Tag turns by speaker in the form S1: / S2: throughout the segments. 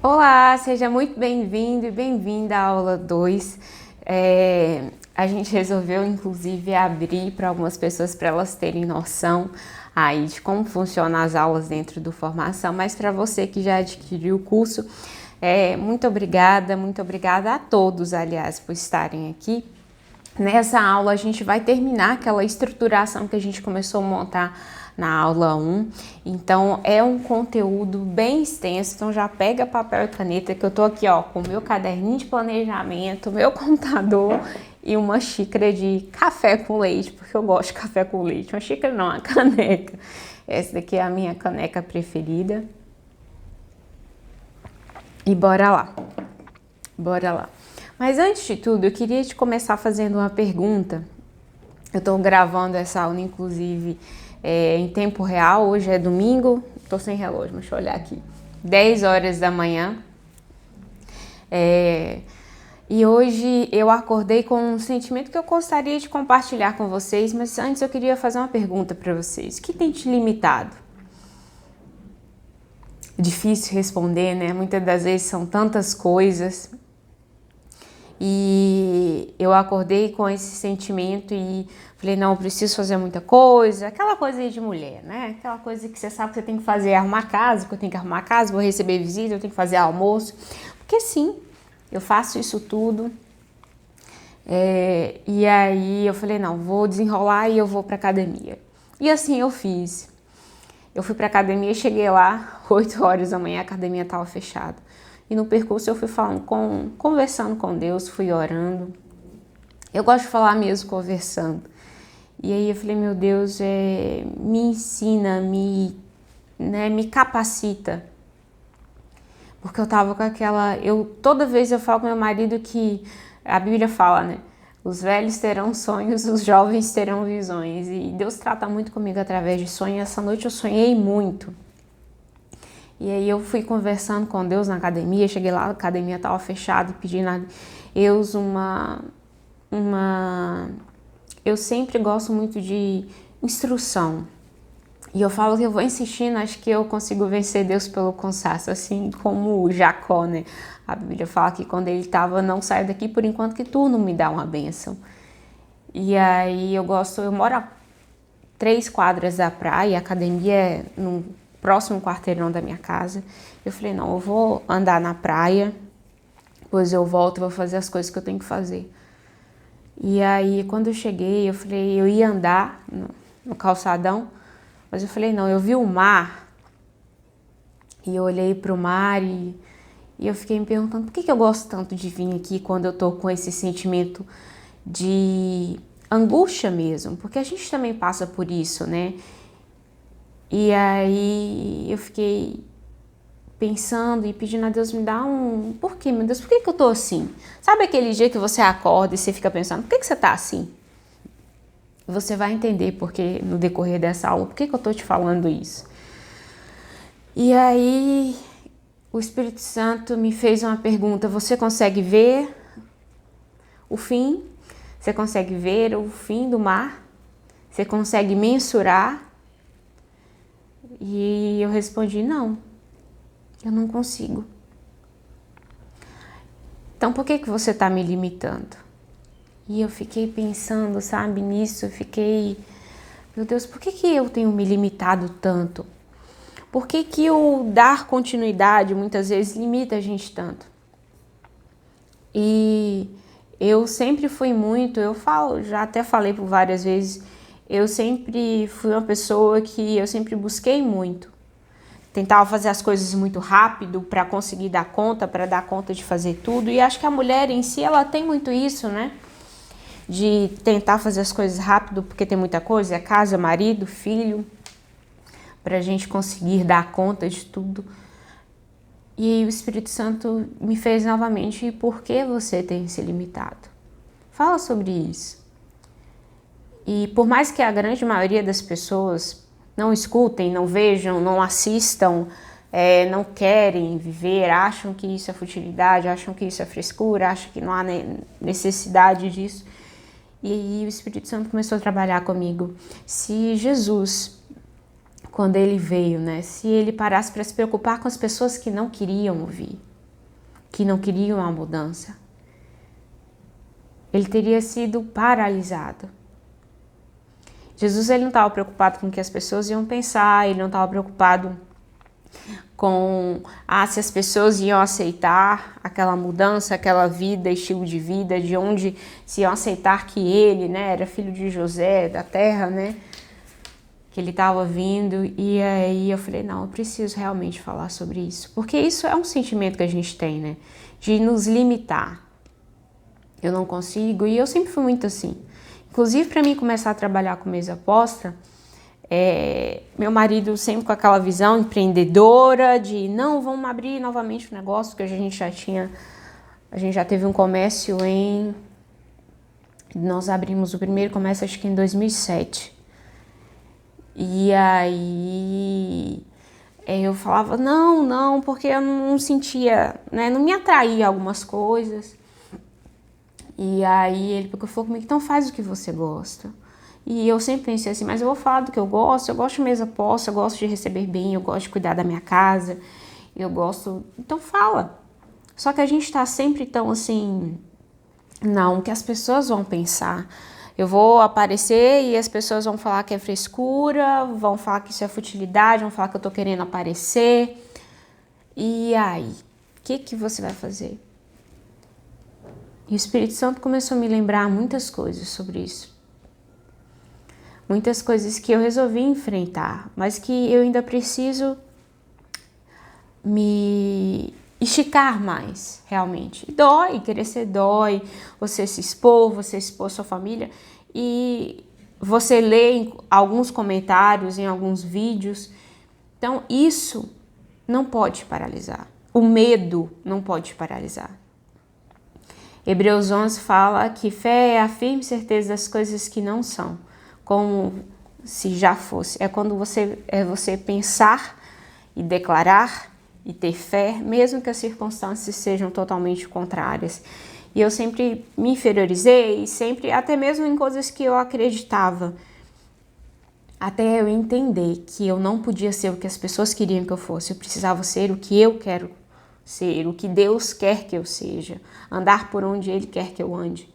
S1: Olá, seja muito bem-vindo e bem-vinda à aula 2. A gente resolveu, inclusive, abrir para algumas pessoas para elas terem noção aí de como funcionam as aulas dentro do Formação, mas para você que já adquiriu o curso, muito obrigada a todos, aliás, por estarem aqui. Nessa aula a gente vai terminar aquela estruturação que a gente começou a montar na aula 1, então é um conteúdo bem extenso, então já pega papel e caneta que eu tô aqui ó, com o meu caderninho de planejamento, meu computador e uma xícara de café com leite, porque eu gosto de café com leite, uma xícara não, uma caneca, essa daqui é a minha caneca preferida e bora lá. Mas antes de tudo, eu queria te começar fazendo uma pergunta. Eu tô gravando essa aula, inclusive, em tempo real. Hoje é domingo, tô sem relógio, deixa eu olhar aqui. 10 horas da manhã. E hoje eu acordei com um sentimento que eu gostaria de compartilhar com vocês, mas antes eu queria fazer uma pergunta para vocês. O que tem te limitado? Difícil responder, né? Muitas das vezes são tantas coisas. E eu acordei com esse sentimento e falei, não, eu preciso fazer muita coisa, aquela coisa aí de mulher, né? Aquela coisa que você sabe que você tem que fazer, arrumar casa, que eu tenho que arrumar casa, vou receber visita, eu tenho que fazer almoço. Porque sim, eu faço isso tudo. E aí eu falei, não, vou desenrolar e eu vou pra academia. E assim eu fiz. Eu fui pra academia, cheguei lá, 8 horas da manhã, a academia estava fechada. E no percurso eu fui conversando com Deus, fui orando. Eu gosto de falar mesmo conversando. E aí eu falei, meu Deus, me ensina, me capacita. Porque eu tava com aquela... toda vez eu falo com meu marido que a Bíblia fala, né? Os velhos terão sonhos, os jovens terão visões. E Deus trata muito comigo através de sonhos. Essa noite eu sonhei muito. E aí eu fui conversando com Deus na academia, cheguei lá, a academia estava fechada, pedindo a Deus Eu sempre gosto muito de instrução. E eu falo que eu vou insistindo, acho que eu consigo vencer Deus pelo cansaço, assim como Jacó, né? A Bíblia fala que quando ele estava, não saio daqui por enquanto que tu não me dá uma bênção. E aí eu moro a 3 quadras da praia, a academia é no próximo quarteirão da minha casa. Eu falei, não, eu vou andar na praia, depois eu volto e vou fazer as coisas que eu tenho que fazer. E aí, quando eu cheguei, eu falei, eu ia andar no calçadão, mas eu falei, não, eu vi o mar, e eu olhei para o mar e eu fiquei me perguntando, por que eu gosto tanto de vir aqui quando eu tô com esse sentimento de angústia mesmo? Porque a gente também passa por isso, né? E aí eu fiquei pensando e pedindo a Deus me dar por quê, meu Deus, por que eu tô assim? Sabe aquele dia que você acorda e você fica pensando, por que você tá assim? Você vai entender porque no decorrer dessa aula, por que eu tô te falando isso. E aí o Espírito Santo me fez uma pergunta, você consegue ver o fim? Você consegue ver o fim do mar? Você consegue mensurar? E eu respondi, não, eu não consigo. Então por que você está me limitando? E eu fiquei pensando, sabe, nisso, meu Deus, por que eu tenho me limitado tanto? Por que o dar continuidade muitas vezes limita a gente tanto? E eu sempre fui já até falei por várias vezes, eu sempre fui uma pessoa que eu sempre busquei muito. Tentava fazer as coisas muito rápido para conseguir dar conta de fazer tudo. E acho que a mulher em si, ela tem muito isso, né? De tentar fazer as coisas rápido porque tem muita coisa, é casa, marido, filho, para a gente conseguir dar conta de tudo. E aí o Espírito Santo me fez novamente, por que você tem se limitado? Fala sobre isso. E por mais que a grande maioria das pessoas não escutem, não vejam, não assistam, não querem viver, acham que isso é futilidade, acham que isso é frescura, acham que não há necessidade disso. E aí o Espírito Santo começou a trabalhar comigo. Se Jesus, quando ele veio, né, se ele parasse para se preocupar com as pessoas que não queriam ouvir, que não queriam a mudança. Ele teria sido paralisado. Jesus, ele não estava preocupado com o que as pessoas iam pensar, ele não estava preocupado com se as pessoas iam aceitar aquela mudança, aquela vida, estilo de vida, de onde se iam aceitar que ele, né, era filho de José, da terra, né, que ele estava vindo. E aí eu falei, não, eu preciso realmente falar sobre isso, porque isso é um sentimento que a gente tem, né, de nos limitar. Eu não consigo, e eu sempre fui muito assim. Inclusive, para mim começar a trabalhar com mesa posta, meu marido sempre com aquela visão empreendedora de não, vamos abrir novamente o negócio, porque a gente já teve um comércio nós abrimos o primeiro comércio acho que em 2007. E aí eu falava não, porque eu não sentia, né, não me atraía algumas coisas. E aí ele falou comigo, então faz o que você gosta. E eu sempre pensei assim, mas eu vou falar do que eu gosto de mesa posta, eu gosto de receber bem, eu gosto de cuidar da minha casa, eu gosto, então fala. Só que a gente tá sempre tão assim, não, o que as pessoas vão pensar. Eu vou aparecer e as pessoas vão falar que é frescura, vão falar que isso é futilidade, vão falar que eu tô querendo aparecer. E aí, o que você vai fazer? E o Espírito Santo começou a me lembrar muitas coisas sobre isso. Muitas coisas que eu resolvi enfrentar, mas que eu ainda preciso me esticar mais, realmente. Dói, crescer dói, você se expor sua família, e você lê em alguns comentários, em alguns vídeos. Então, isso não pode te paralisar. O medo não pode te paralisar. Hebreus 11 fala que fé é a firme certeza das coisas que não são, como se já fosse. É quando você pensar e declarar e ter fé, mesmo que as circunstâncias sejam totalmente contrárias. E eu sempre me inferiorizei, sempre, até mesmo em coisas que eu acreditava, até eu entender que eu não podia ser o que as pessoas queriam que eu fosse, eu precisava ser o que eu quero ser, o que Deus quer que eu seja, andar por onde Ele quer que eu ande.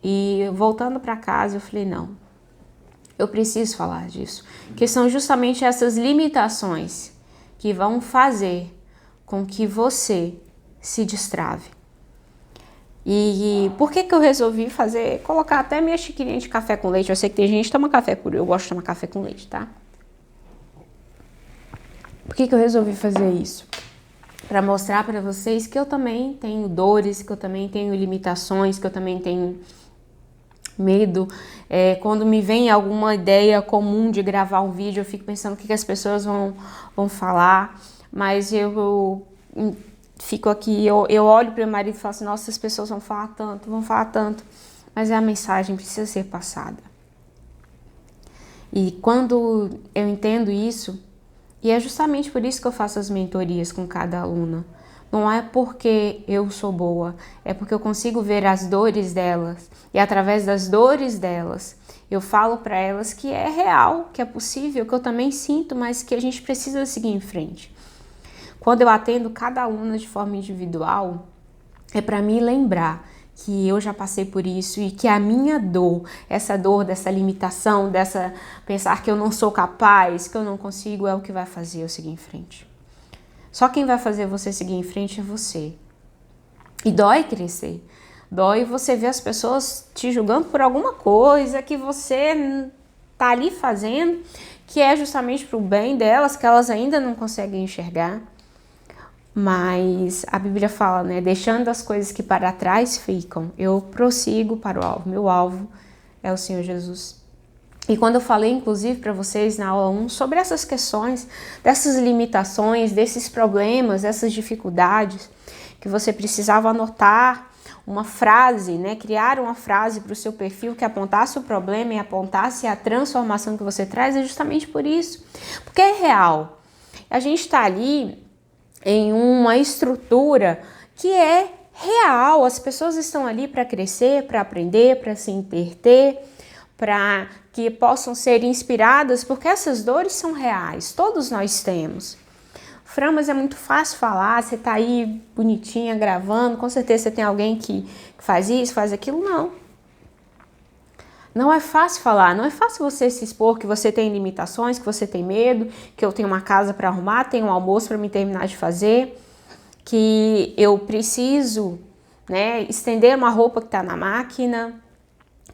S1: E voltando para casa, eu falei, não, eu preciso falar disso, que são justamente essas limitações que vão fazer com que você se destrave. E por que eu resolvi colocar até minha xicrinha de café com leite? Eu sei que tem gente que toma café puro, eu gosto de tomar café com leite, tá? Por que eu resolvi fazer isso? Para mostrar para vocês que eu também tenho dores, que eu também tenho limitações, que eu também tenho medo. Quando me vem alguma ideia comum de gravar um vídeo, eu fico pensando o que as pessoas vão falar, mas eu fico aqui, eu olho para o meu marido e falo assim, nossa, as pessoas vão falar tanto, mas a mensagem precisa ser passada. E quando eu entendo isso, e é justamente por isso que eu faço as mentorias com cada aluna, não é porque eu sou boa, é porque eu consigo ver as dores delas, e através das dores delas, eu falo para elas que é real, que é possível, que eu também sinto, mas que a gente precisa seguir em frente. Quando eu atendo cada aluna de forma individual, é para me lembrar que eu já passei por isso e que a minha dor, essa dor dessa limitação, dessa pensar que eu não sou capaz, que eu não consigo, é o que vai fazer eu seguir em frente. Só quem vai fazer você seguir em frente é você. E dói crescer. Dói você ver as pessoas te julgando por alguma coisa que você tá ali fazendo, que é justamente pro bem delas, que elas ainda não conseguem enxergar. Mas a Bíblia fala, né? Deixando as coisas que para trás ficam, eu prossigo para o alvo. Meu alvo é o Senhor Jesus. E quando eu falei, inclusive, para vocês na aula 1, sobre essas questões, dessas limitações, desses problemas, dessas dificuldades, que você precisava anotar uma frase, né? Criar uma frase para o seu perfil que apontasse o problema e apontasse a transformação que você traz, é justamente por isso. Porque é real. A gente está ali em uma estrutura que é real, as pessoas estão ali para crescer, para aprender, para se entreter, para que possam ser inspiradas, porque essas dores são reais, todos nós temos. Fran, mas é muito fácil falar, você tá aí bonitinha gravando, com certeza você tem alguém que faz isso, faz aquilo. Não. Não é fácil falar, não é fácil você se expor que você tem limitações, que você tem medo, que eu tenho uma casa para arrumar, tenho um almoço para me terminar de fazer, que eu preciso, né, estender uma roupa que está na máquina,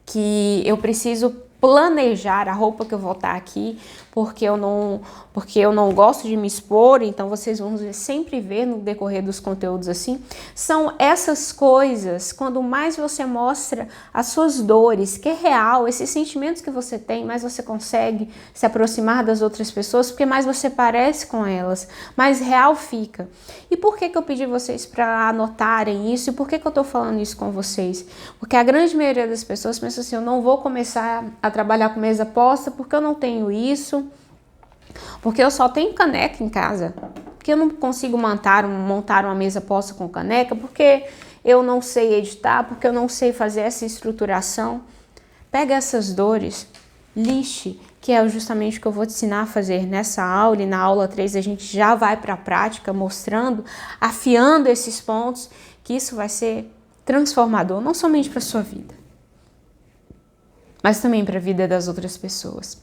S1: que eu preciso planejar a roupa que eu vou estar aqui, porque eu não gosto de me expor, então vocês vão sempre ver no decorrer dos conteúdos assim. São essas coisas, quando mais você mostra as suas dores, que é real, esses sentimentos que você tem, mais você consegue se aproximar das outras pessoas, porque mais você parece com elas, mais real fica. E por que eu pedi vocês para anotarem isso? E por que eu tô falando isso com vocês? Porque a grande maioria das pessoas pensa assim, eu não vou começar a trabalhar com mesa posta porque eu não tenho isso, porque eu só tenho caneca em casa, porque eu não consigo montar uma mesa posta com caneca, porque eu não sei editar, porque eu não sei fazer essa estruturação. Pega essas dores, lixe, que é justamente o que eu vou te ensinar a fazer nessa aula, e na aula 3 a gente já vai para a prática mostrando, afiando esses pontos, que isso vai ser transformador, não somente para a sua vida, mas também para a vida das outras pessoas.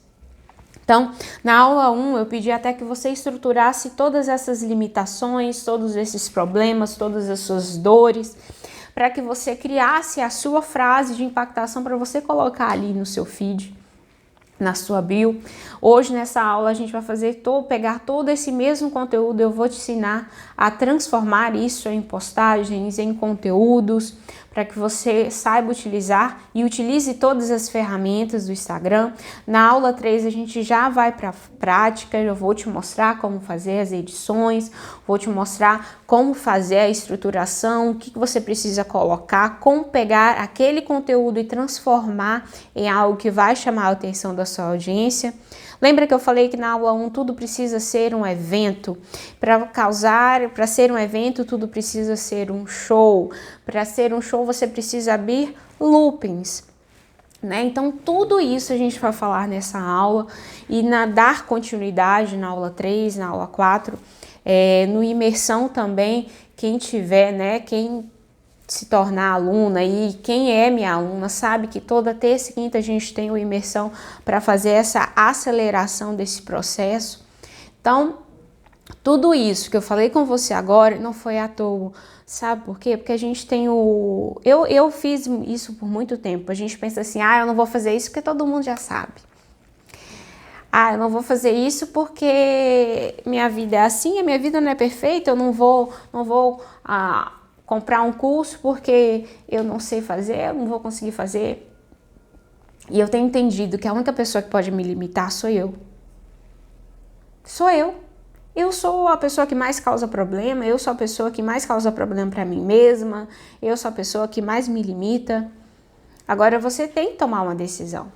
S1: Então, na aula 1, eu pedi até que você estruturasse todas essas limitações, todos esses problemas, todas as suas dores, para que você criasse a sua frase de impactação para você colocar ali no seu feed, na sua bio. Hoje nessa aula a gente vai pegar todo esse mesmo conteúdo, eu vou te ensinar a transformar isso em postagens, em conteúdos, para que você saiba utilizar e utilize todas as ferramentas do Instagram. Na aula 3 a gente já vai para a prática, eu vou te mostrar como fazer as edições, vou te mostrar como fazer a estruturação, o que você precisa colocar, como pegar aquele conteúdo e transformar em algo que vai chamar a atenção da sua audiência. Lembra que eu falei que na aula 1 tudo precisa ser um evento? Para ser um evento, tudo precisa ser um show. Para ser um show, você precisa abrir loopings, né? Então, tudo isso a gente vai falar nessa aula e dar continuidade na aula 3, na aula 4, no imersão também, quem tiver, né, quem se tornar aluna e quem é minha aluna sabe que toda terça e quinta a gente tem uma imersão para fazer essa aceleração desse processo. Então, tudo isso que eu falei com você agora não foi à toa, sabe por quê? Porque a gente tem eu fiz isso por muito tempo, a gente pensa assim, eu não vou fazer isso porque todo mundo já sabe. Eu não vou fazer isso porque minha vida é assim, a minha vida não é perfeita, eu não vou comprar um curso porque eu não sei fazer, eu não vou conseguir fazer. E eu tenho entendido que a única pessoa que pode me limitar sou eu. Sou eu. Eu sou a pessoa que mais causa problema, eu sou a pessoa que mais causa problema para mim mesma, eu sou a pessoa que mais me limita. Agora você tem que tomar uma decisão.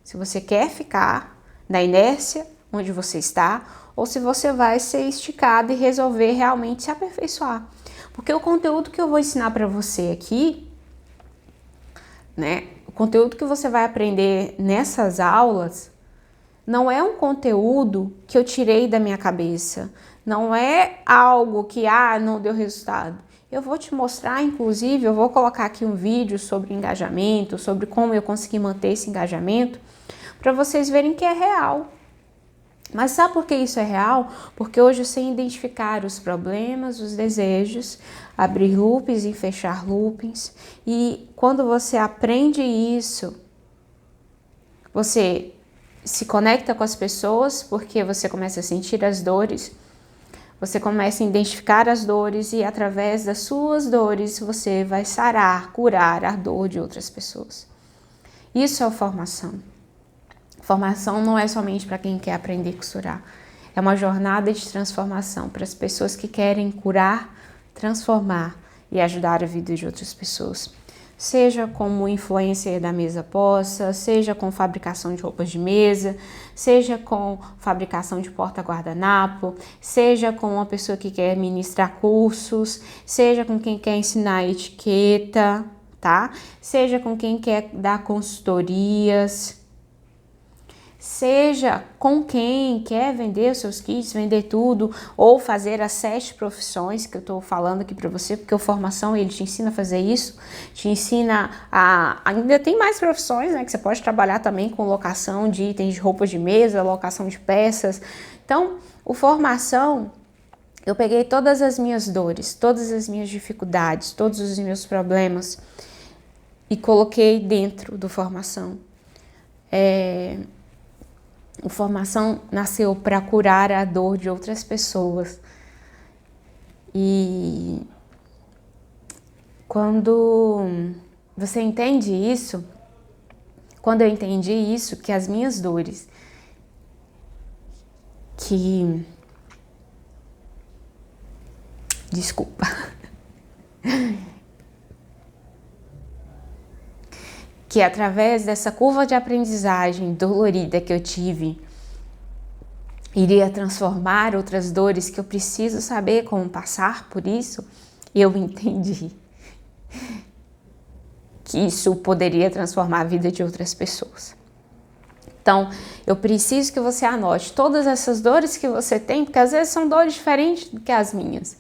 S1: Se você quer ficar na inércia onde você está, ou se você vai ser esticado e resolver realmente se aperfeiçoar. Porque o conteúdo que eu vou ensinar para você aqui, né, o conteúdo que você vai aprender nessas aulas, não é um conteúdo que eu tirei da minha cabeça, não é algo que, não deu resultado. Eu vou te mostrar, inclusive, eu vou colocar aqui um vídeo sobre engajamento, sobre como eu consegui manter esse engajamento, para vocês verem que é real. Mas sabe por que isso é real? Porque hoje eu sei identificar os problemas, os desejos, abrir loopings e fechar loopings. E quando você aprende isso, você se conecta com as pessoas, porque você começa a sentir as dores, você começa a identificar as dores e através das suas dores você vai sarar, curar a dor de outras pessoas. Isso é formação. Formação não é somente para quem quer aprender a costurar. É uma jornada de transformação para as pessoas que querem curar, transformar e ajudar a vida de outras pessoas. Seja como influencer da mesa posta, seja com fabricação de roupas de mesa, seja com fabricação de porta-guardanapo, seja com uma pessoa que quer ministrar cursos, seja com quem quer ensinar etiqueta, tá? Seja com quem quer dar consultorias, seja com quem quer vender os seus kits, vender tudo, ou fazer as 7 profissões que eu estou falando aqui para você, porque a formação ele te ensina a fazer isso, te ensina ainda tem mais profissões, né, que você pode trabalhar também com locação de itens de roupa de mesa, locação de peças. Então, o formação, eu peguei todas as minhas dores, todas as minhas dificuldades, todos os meus problemas e coloquei dentro do formação. A formação nasceu para curar a dor de outras pessoas. E quando você entende isso, quando eu entendi isso, que as minhas dores, desculpa, que através dessa curva de aprendizagem dolorida que eu tive, iria transformar outras dores, que eu preciso saber como passar por isso, eu entendi que isso poderia transformar a vida de outras pessoas. Então, eu preciso que você anote todas essas dores que você tem, porque às vezes são dores diferentes do que as minhas.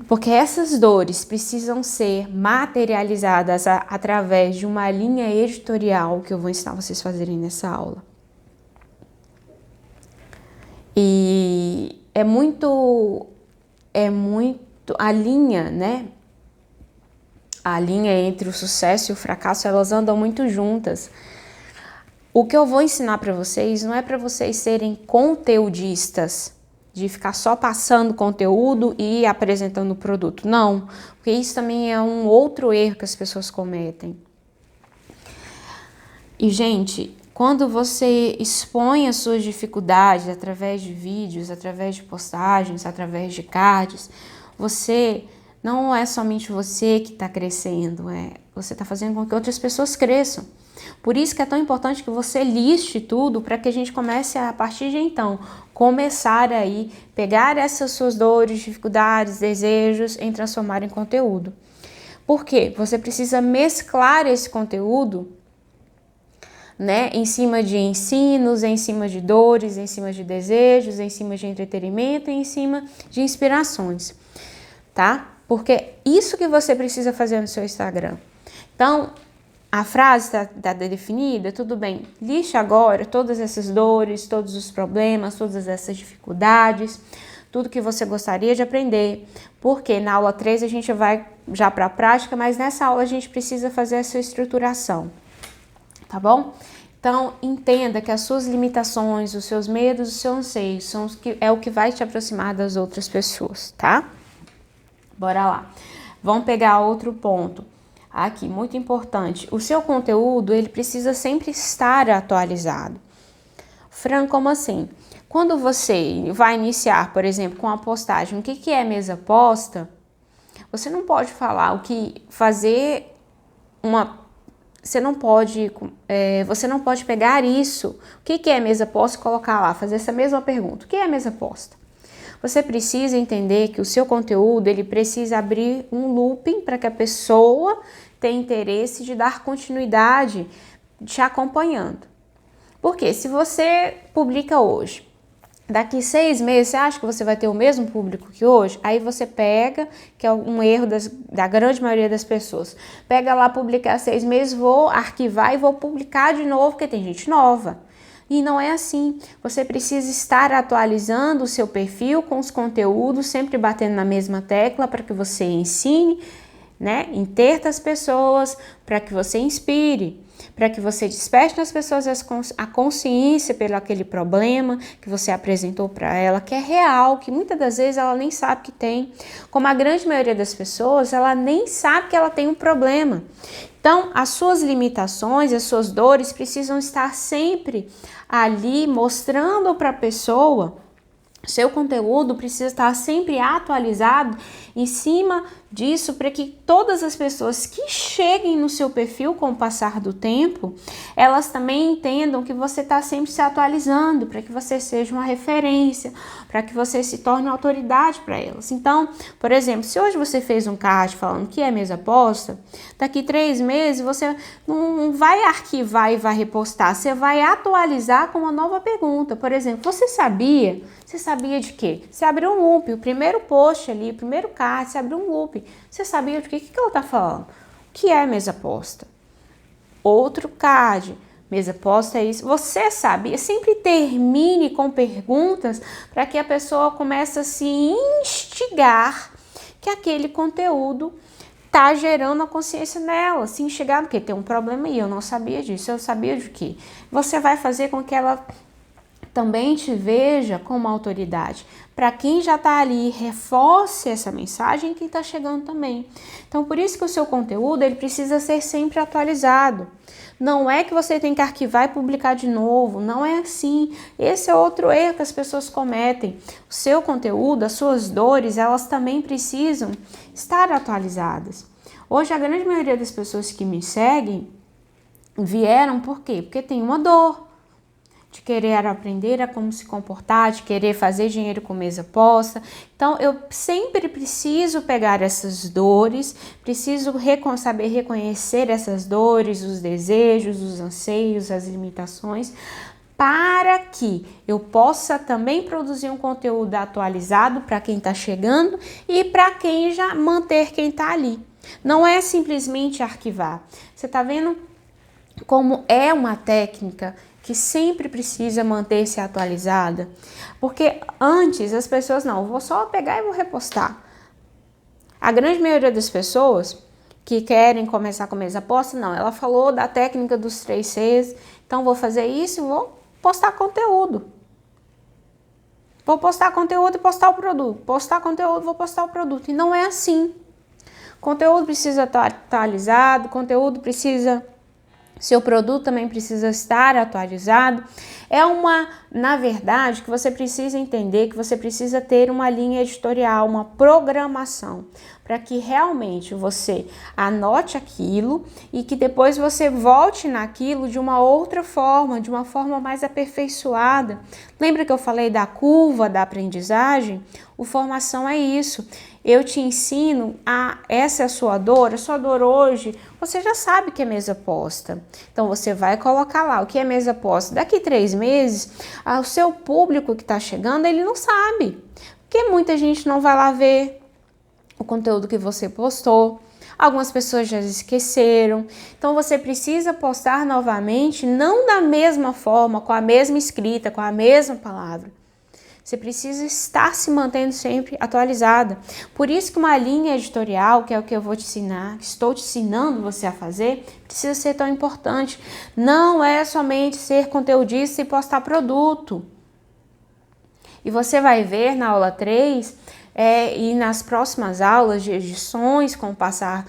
S1: Porque essas dores precisam ser materializadas através de uma linha editorial que eu vou ensinar vocês a fazerem nessa aula. E é muito a linha, né? A linha entre o sucesso e o fracasso, elas andam muito juntas. O que eu vou ensinar para vocês não é para vocês serem conteudistas, de ficar só passando conteúdo e apresentando o produto. Não, porque isso também é um outro erro que as pessoas cometem. E, gente, quando você expõe as suas dificuldades através de vídeos, através de postagens, através de cards, não é somente você que está crescendo, você está fazendo com que outras pessoas cresçam. Por isso que é tão importante que você liste tudo, para que a gente comece a partir de então, começar aí, pegar essas suas dores, dificuldades, desejos, em transformar em conteúdo. Por quê? Você precisa mesclar esse conteúdo, né, em cima de ensinos, em cima de dores, em cima de desejos, em cima de entretenimento, em cima de inspirações, tá? Porque isso que você precisa fazer no seu Instagram. Então, a frase está definida, tudo bem. Liste agora todas essas dores, todos os problemas, todas essas dificuldades, tudo que você gostaria de aprender. Porque na aula 3 a gente vai já para a prática, mas nessa aula a gente precisa fazer essa estruturação, tá bom? Então, entenda que as suas limitações, os seus medos, os seus anseios é o que vai te aproximar das outras pessoas, tá? Bora lá. Vamos pegar outro ponto. Aqui, muito importante, o seu conteúdo, ele precisa sempre estar atualizado. Fran, como assim? Quando você vai iniciar, por exemplo, com a postagem, o que é mesa posta, você não pode falar o que fazer você não pode pegar isso, o que é mesa posta e colocar lá, fazer essa mesma pergunta, o que é mesa posta? Você precisa entender que o seu conteúdo, ele precisa abrir um looping para que a pessoa tenha interesse de dar continuidade te acompanhando. Porque se você publica hoje, daqui 6 meses, você acha que você vai ter o mesmo público que hoje? Aí você pega, que é um erro da grande maioria das pessoas, pega lá, publicar 6 meses, vou arquivar e vou publicar de novo, porque tem gente nova. E não é assim. Você precisa estar atualizando o seu perfil com os conteúdos, sempre batendo na mesma tecla para que você ensine, né, interta as pessoas, para que você inspire, para que você desperte nas pessoas a consciência pelo aquele problema que você apresentou para ela, que é real, que muitas das vezes ela nem sabe que tem. Como a grande maioria das pessoas, ela nem sabe que ela tem um problema. Então, as suas limitações, as suas dores precisam estar sempre ali mostrando para a pessoa. Seu conteúdo precisa estar sempre atualizado em cima disso para que todas as pessoas que cheguem no seu perfil com o passar do tempo, elas também entendam que você está sempre se atualizando, para que você seja uma referência, para que você se torne uma autoridade para elas. Então, por exemplo, se hoje você fez um card falando que é mesa posta, daqui 3 meses você não vai arquivar e vai repostar, você vai atualizar com uma nova pergunta. Por exemplo, você sabia? Você sabia de quê? Você abriu um loop, o primeiro post ali, o primeiro card, você abriu um loop. Você sabia de quê? O que ela está falando? O que é mesa posta? Outro card. Mesa posta é isso. Você sabia? Sempre termine com perguntas para que a pessoa comece a se instigar que aquele conteúdo tá gerando a consciência nela, se instigar, porque tem um problema aí, eu não sabia disso, eu sabia de quê? Você vai fazer com que ela também te veja como autoridade. Para quem já está ali, reforce essa mensagem que está chegando também. Então, por isso que o seu conteúdo ele precisa ser sempre atualizado. Não é que você tem que arquivar e publicar de novo, não é assim. Esse é outro erro que as pessoas cometem. O seu conteúdo, as suas dores, elas também precisam estar atualizadas. Hoje, a grande maioria das pessoas que me seguem vieram por quê? Porque tem uma dor de querer aprender a como se comportar, de querer fazer dinheiro com mesa posta. Então, eu sempre preciso pegar essas dores, preciso saber reconhecer essas dores, os desejos, os anseios, as limitações, para que eu possa também produzir um conteúdo atualizado para quem está chegando e para quem já manter quem está ali. Não é simplesmente arquivar. Você está vendo como é uma técnica que sempre precisa manter-se atualizada, porque antes as pessoas não, vou só pegar e vou repostar. A grande maioria das pessoas que querem começar com mesa posta, não, ela falou da técnica dos 3 Cs, então vou fazer isso e vou postar conteúdo. Vou postar conteúdo e postar o produto, postar conteúdo, vou postar o produto, e não é assim. Conteúdo precisa estar atualizado, conteúdo precisa... Seu produto também precisa estar atualizado. Na verdade, que você precisa entender que você precisa ter uma linha editorial, uma programação, para que realmente você anote aquilo e que depois você volte naquilo de uma outra forma, de uma forma mais aperfeiçoada. Lembra que eu falei da curva da aprendizagem? O formação é isso. Eu te ensino essa é a sua dor hoje, você já sabe que é mesa posta. Então, você vai colocar lá o que é mesa posta. Daqui 3 meses, o seu público que está chegando, ele não sabe. Porque muita gente não vai lá ver o conteúdo que você postou. Algumas pessoas já esqueceram. Então, você precisa postar novamente, não da mesma forma, com a mesma escrita, com a mesma palavra. Você precisa estar se mantendo sempre atualizada. Por isso que uma linha editorial, que é o que eu vou te ensinar, que estou te ensinando você a fazer, precisa ser tão importante. Não é somente ser conteudista e postar produto. E você vai ver na aula 3 e nas próximas aulas de edições, com o passar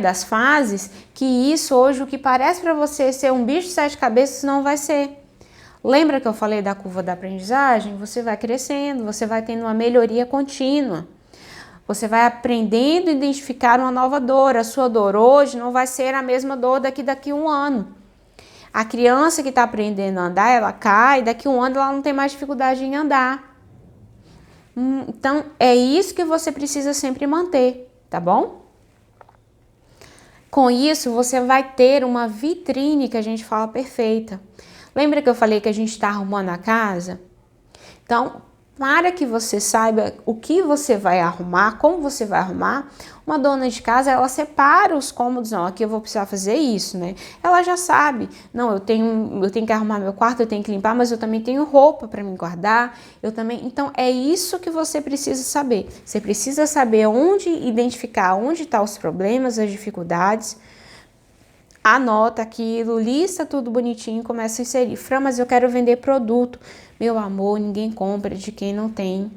S1: das fases, que isso hoje, o que parece para você ser um bicho de 7 cabeças, não vai ser. Lembra que eu falei da curva da aprendizagem? Você vai crescendo, você vai tendo uma melhoria contínua. Você vai aprendendo a identificar uma nova dor. A sua dor hoje não vai ser a mesma dor daqui 1 ano. A criança que está aprendendo a andar, ela cai, daqui 1 ano ela não tem mais dificuldade em andar. Então, é isso que você precisa sempre manter, tá bom? Com isso, você vai ter uma vitrine que a gente fala perfeita. Lembra que eu falei que a gente está arrumando a casa? Então, para que você saiba o que você vai arrumar, como você vai arrumar, uma dona de casa, ela separa os cômodos, não, aqui eu vou precisar fazer isso, né? Ela já sabe, não, eu tenho que arrumar meu quarto, eu tenho que limpar, mas eu também tenho roupa para me guardar, então é isso que você precisa saber. Você precisa saber onde identificar, onde estão os problemas, as dificuldades, anota aquilo, lista tudo bonitinho e começa a inserir. Fran, mas eu quero vender produto. Meu amor, ninguém compra de quem não tem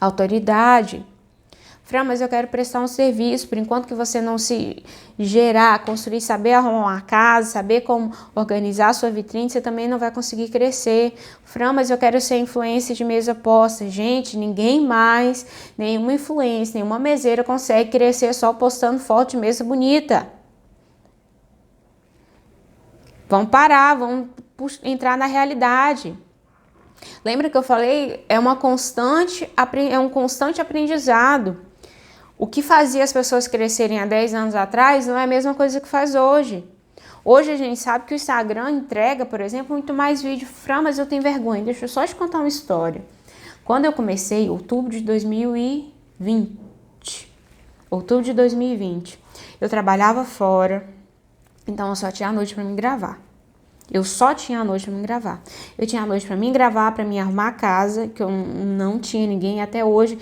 S1: autoridade. Fran, mas eu quero prestar um serviço. Por enquanto que você não se gerar, construir, saber arrumar uma casa, saber como organizar a sua vitrine, você também não vai conseguir crescer. Fran, mas eu quero ser influencer de mesa posta. Gente, ninguém mais, nenhuma influência, nenhuma meseira consegue crescer só postando foto de mesa bonita. Vamos parar, vamos entrar na realidade. Lembra que eu falei? É um constante aprendizado. O que fazia as pessoas crescerem há 10 anos atrás não é a mesma coisa que faz hoje. Hoje a gente sabe que o Instagram entrega, por exemplo, muito mais vídeo. Fran, mas eu tenho vergonha. Deixa eu só te contar uma história. Quando eu comecei, outubro de 2020, eu trabalhava fora, então eu só tinha a noite para me gravar. Eu tinha a noite para mim gravar, para mim arrumar a casa, que eu não tinha ninguém até hoje.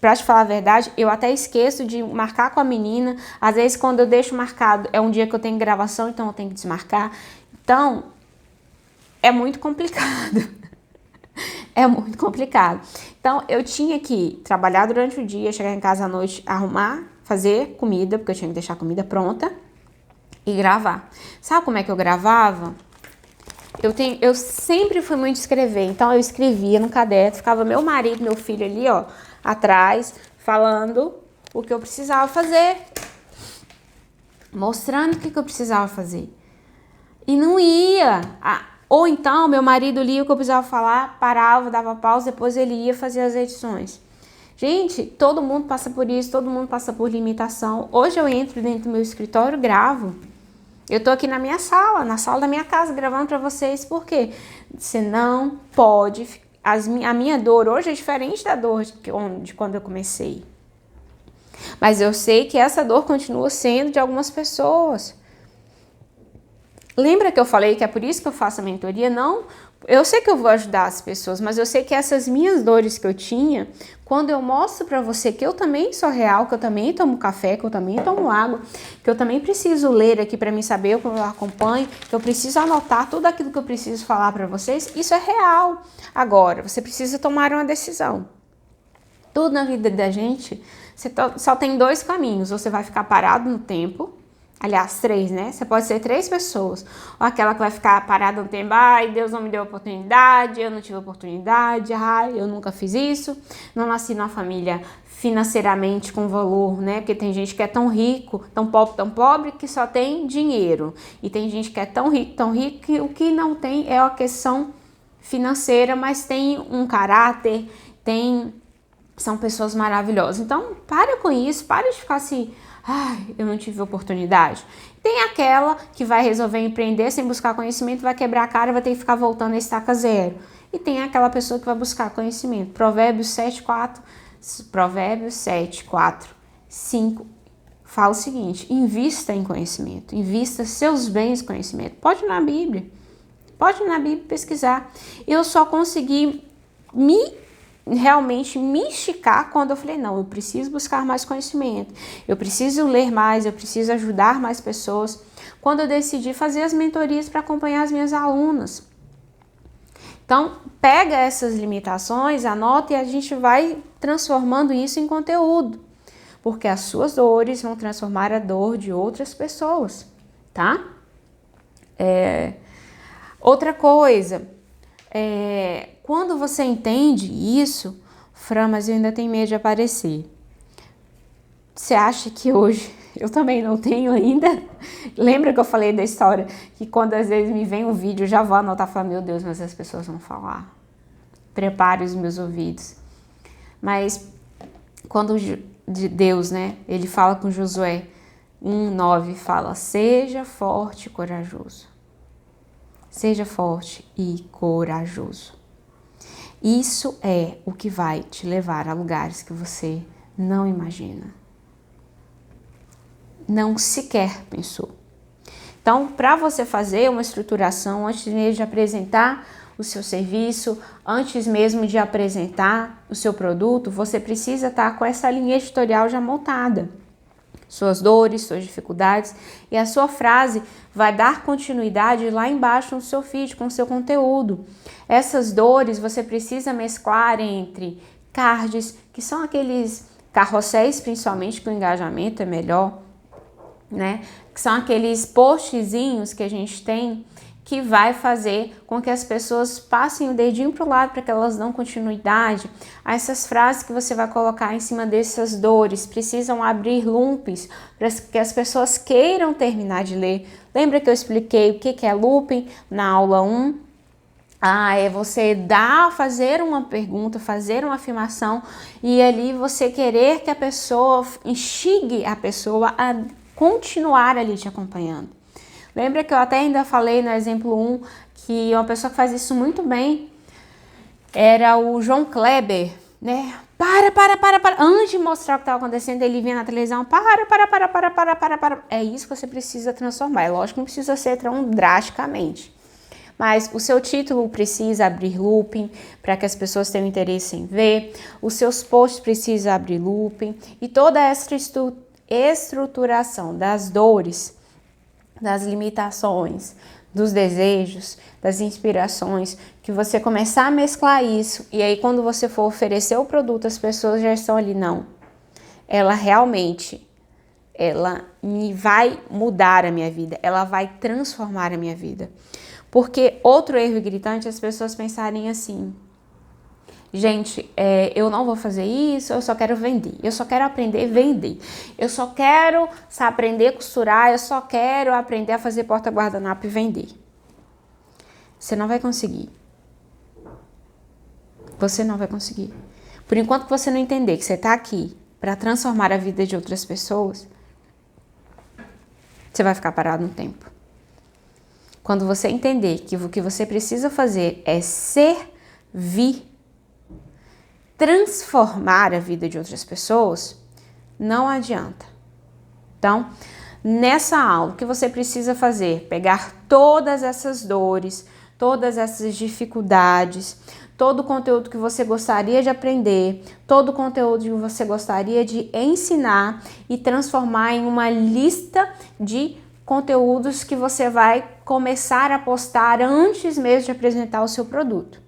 S1: Pra te falar a verdade, eu até esqueço de marcar com a menina. Às vezes, quando eu deixo marcado, é um dia que eu tenho gravação, então eu tenho que desmarcar. Então, é muito complicado. É muito complicado. Então, eu tinha que trabalhar durante o dia, chegar em casa à noite, arrumar, fazer comida, porque eu tinha que deixar a comida pronta, e gravar. Sabe como é que eu gravava? Eu sempre fui muito escrever, então eu escrevia no caderno, ficava meu marido, meu filho ali, ó, atrás, falando o que eu precisava fazer, mostrando o que eu precisava fazer. E não ia. Ou então, meu marido lia o que eu precisava falar, parava, dava pausa, depois ele ia fazer as edições. Gente, todo mundo passa por isso, todo mundo passa por limitação. Hoje eu entro dentro do meu escritório e gravo. Eu tô aqui na minha sala, na sala da minha casa, gravando para vocês, porque você não pode... A minha dor hoje é diferente da dor de quando eu comecei. Mas eu sei que essa dor continua sendo de algumas pessoas. Lembra que eu falei que é por isso que eu faço a mentoria? Não, eu sei que eu vou ajudar as pessoas, mas eu sei que essas minhas dores que eu tinha, quando eu mostro pra você que eu também sou real, que eu também tomo café, que eu também tomo água, que eu também preciso ler aqui pra mim saber o que eu acompanho, que eu preciso anotar tudo aquilo que eu preciso falar pra vocês, isso é real. Agora, você precisa tomar uma decisão. Tudo na vida da gente, só tem 2 caminhos. Você vai ficar parado no tempo. Aliás, 3, né? Você pode ser 3 pessoas. Ou aquela que vai ficar parada no tempo. Ai, Deus não me deu oportunidade, eu não tive oportunidade, ai, eu nunca fiz isso. Não nasci numa família financeiramente com valor, né? Porque tem gente que é tão rico, tão pobre, que só tem dinheiro. E tem gente que é tão rico, que o que não tem é a questão financeira, mas tem um caráter, são pessoas maravilhosas. Então, para com isso, para de ficar assim... Ai, eu não tive oportunidade. Tem aquela que vai resolver empreender sem buscar conhecimento, vai quebrar a cara e vai ter que ficar voltando a estaca zero. E tem aquela pessoa que vai buscar conhecimento. Provérbios 7, 4, 5, fala o seguinte: invista em conhecimento, invista seus bens em conhecimento. Pode ir na Bíblia pesquisar. Eu só consegui realmente me esticar quando eu falei, não, eu preciso buscar mais conhecimento, eu preciso ler mais, eu preciso ajudar mais pessoas. Quando eu decidi fazer as mentorias para acompanhar as minhas alunas. Então, pega essas limitações, anota e a gente vai transformando isso em conteúdo. Porque as suas dores vão transformar a dor de outras pessoas, tá? Outra coisa... quando você entende isso, Fran, mas eu ainda tenho medo de aparecer. Você acha que hoje eu também não tenho ainda? Lembra que eu falei da história que quando às vezes me vem um vídeo, eu já vou anotar e falar, meu Deus, mas as pessoas vão falar. Prepare os meus ouvidos. Mas quando Deus, né, ele fala com Josué 1:9, fala, seja forte e corajoso. Seja forte e corajoso. Isso é o que vai te levar a lugares que você não imagina. Não sequer pensou. Então, para você fazer uma estruturação, antes mesmo de apresentar o seu serviço, antes mesmo de apresentar o seu produto, você precisa estar com essa linha editorial já montada. Suas dores, suas dificuldades, e a sua frase vai dar continuidade lá embaixo no seu feed, com o seu conteúdo. Essas dores você precisa mesclar entre cards, que são aqueles carrosséis, principalmente, que o engajamento é melhor, né? Que são aqueles postzinhos que a gente tem que vai fazer com que as pessoas passem o dedinho para o lado para que elas dão continuidade a essas frases que você vai colocar em cima dessas dores. Precisam abrir loopings para que as pessoas queiram terminar de ler. Lembra que eu expliquei o que é looping na aula 1? É você fazer uma pergunta, fazer uma afirmação e ali você querer que a pessoa, instigue a pessoa a continuar ali te acompanhando. Lembra que eu até ainda falei no exemplo 1 que uma pessoa que faz isso muito bem era o João Kleber, né? Para. Antes de mostrar o que estava acontecendo, ele vinha na televisão, para. É isso que você precisa transformar. É lógico que não precisa ser tão drasticamente. Mas o seu título precisa abrir looping para que as pessoas tenham interesse em ver. Os seus posts precisam abrir looping. E toda essa estruturação das dores, das limitações, dos desejos, das inspirações, que você começar a mesclar isso, e aí quando você for oferecer o produto, as pessoas já estão ali, não, ela realmente, ela vai mudar a minha vida, ela vai transformar a minha vida. Porque outro erro gritante é as pessoas pensarem assim, gente, eu não vou fazer isso, eu só quero vender, eu só quero aprender a vender, eu só quero aprender a costurar, eu só quero aprender a fazer porta-guardanapo e vender. Você não vai conseguir. Você não vai conseguir. Por enquanto que você não entender que você está aqui para transformar a vida de outras pessoas, você vai ficar parado no tempo. Quando você entender que o que você precisa fazer é servir, transformar a vida de outras pessoas, não adianta. Então, nessa aula, o que você precisa fazer? Pegar todas essas dores, todas essas dificuldades, todo o conteúdo que você gostaria de aprender, todo o conteúdo que você gostaria de ensinar e transformar em uma lista de conteúdos que você vai começar a postar antes mesmo de apresentar o seu produto.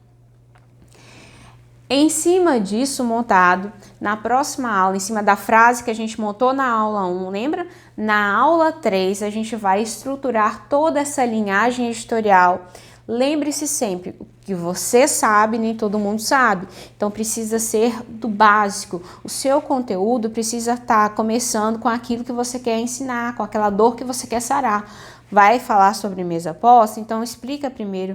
S1: Em cima disso, montado, na próxima aula, em cima da frase que a gente montou na aula 1, lembra? Na aula 3, a gente vai estruturar toda essa linhagem editorial. Lembre-se sempre, o que você sabe, nem todo mundo sabe. Então, precisa ser do básico. O seu conteúdo precisa estar começando com aquilo que você quer ensinar, com aquela dor que você quer sarar. Vai falar sobre mesa posta? Então, explica primeiro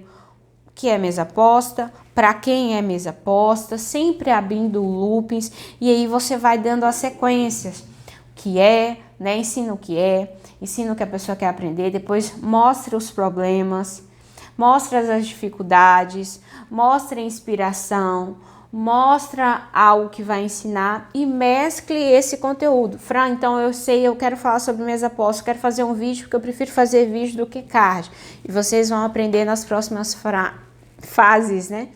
S1: o que é mesa posta, para quem é mesa posta, sempre abrindo loopings, e aí você vai dando as sequências, o que é, né? Ensina o que é, ensina o que a pessoa quer aprender, depois mostra os problemas, mostra as dificuldades, mostra a inspiração, mostra algo que vai ensinar e mescle esse conteúdo. Fran, então eu quero falar sobre mesa posta, quero fazer um vídeo porque eu prefiro fazer vídeo do que card. E vocês vão aprender nas próximas fases, né,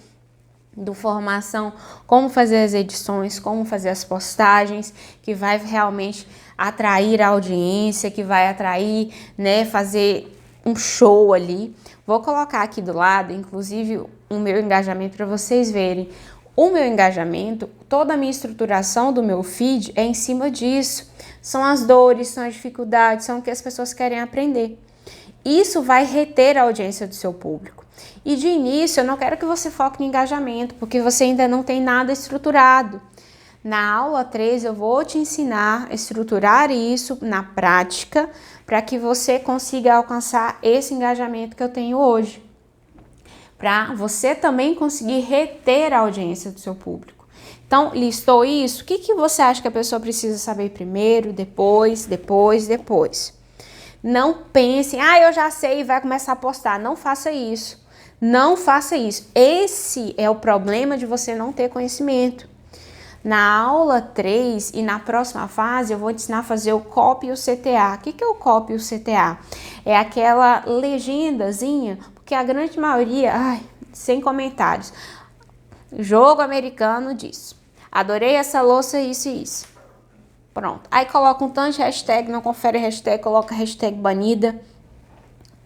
S1: do formação, como fazer as edições, como fazer as postagens, que vai realmente atrair a audiência, que vai atrair, né, fazer um show ali. Vou colocar aqui do lado, inclusive, o meu engajamento para vocês verem. O meu engajamento, toda a minha estruturação do meu feed é em cima disso. São as dores, são as dificuldades, são o que as pessoas querem aprender. Isso vai reter a audiência do seu público. E de início, eu não quero que você foque no engajamento, porque você ainda não tem nada estruturado. Na aula 3, eu vou te ensinar a estruturar isso na prática, para que você consiga alcançar esse engajamento que eu tenho hoje. Para você também conseguir reter a audiência do seu público. Então, listou isso? O que você acha que a pessoa precisa saber primeiro, depois? Não pense, eu já sei e vai começar a postar. Não faça isso. Não faça isso. Esse é o problema de você não ter conhecimento. Na aula 3 e na próxima fase eu vou te ensinar a fazer o copy e o CTA. O que é o copy e o CTA? É aquela legendazinha, porque a grande maioria, sem comentários. Jogo americano diz, adorei essa louça, isso e isso. Pronto. Aí coloca um tanto de hashtag, não confere hashtag, coloca hashtag banida.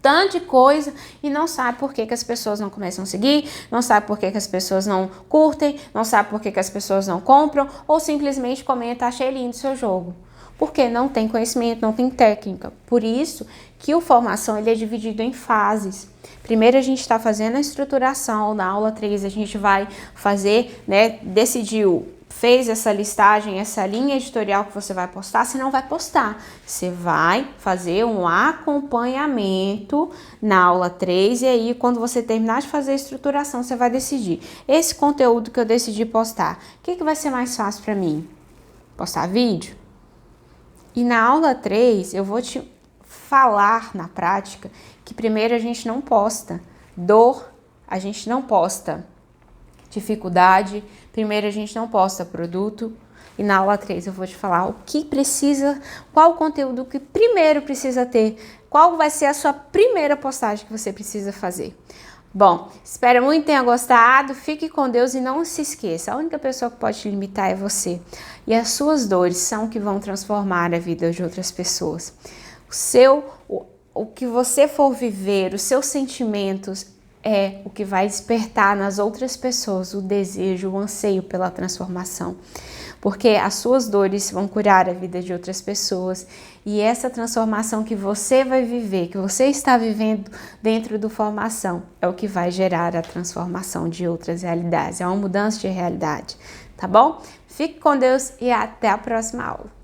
S1: tanto de coisa e não sabe por que as pessoas não começam a seguir, não sabe por que as pessoas não curtem, não sabe por que as pessoas não compram ou simplesmente comenta, achei lindo o seu jogo. Porque não tem conhecimento, não tem técnica. Por isso que o formação ele é dividido em fases. Primeiro a gente está fazendo a estruturação, na aula 3 a gente vai fazer, né, decidiu, fez essa listagem, essa linha editorial que você vai postar, você não vai postar. Você vai fazer um acompanhamento na aula 3 e aí quando você terminar de fazer a estruturação, você vai decidir. Esse conteúdo que eu decidi postar, o que vai ser mais fácil para mim? Postar vídeo? E na aula 3, eu vou te falar na prática que primeiro a gente não posta dor, a gente não posta dificuldade, primeiro a gente não posta produto. E na aula 3 eu vou te falar o que precisa, qual o conteúdo que primeiro precisa ter, qual vai ser a sua primeira postagem que você precisa fazer. Bom, espero muito que tenha gostado, fique com Deus e não se esqueça, a única pessoa que pode te limitar é você. E as suas dores são que vão transformar a vida de outras pessoas. O que você for viver, os seus sentimentos é o que vai despertar nas outras pessoas o desejo, o anseio pela transformação. Porque as suas dores vão curar a vida de outras pessoas e essa transformação que você vai viver, que você está vivendo dentro do formação, é o que vai gerar a transformação de outras realidades, é uma mudança de realidade, tá bom? Fique com Deus e até a próxima aula.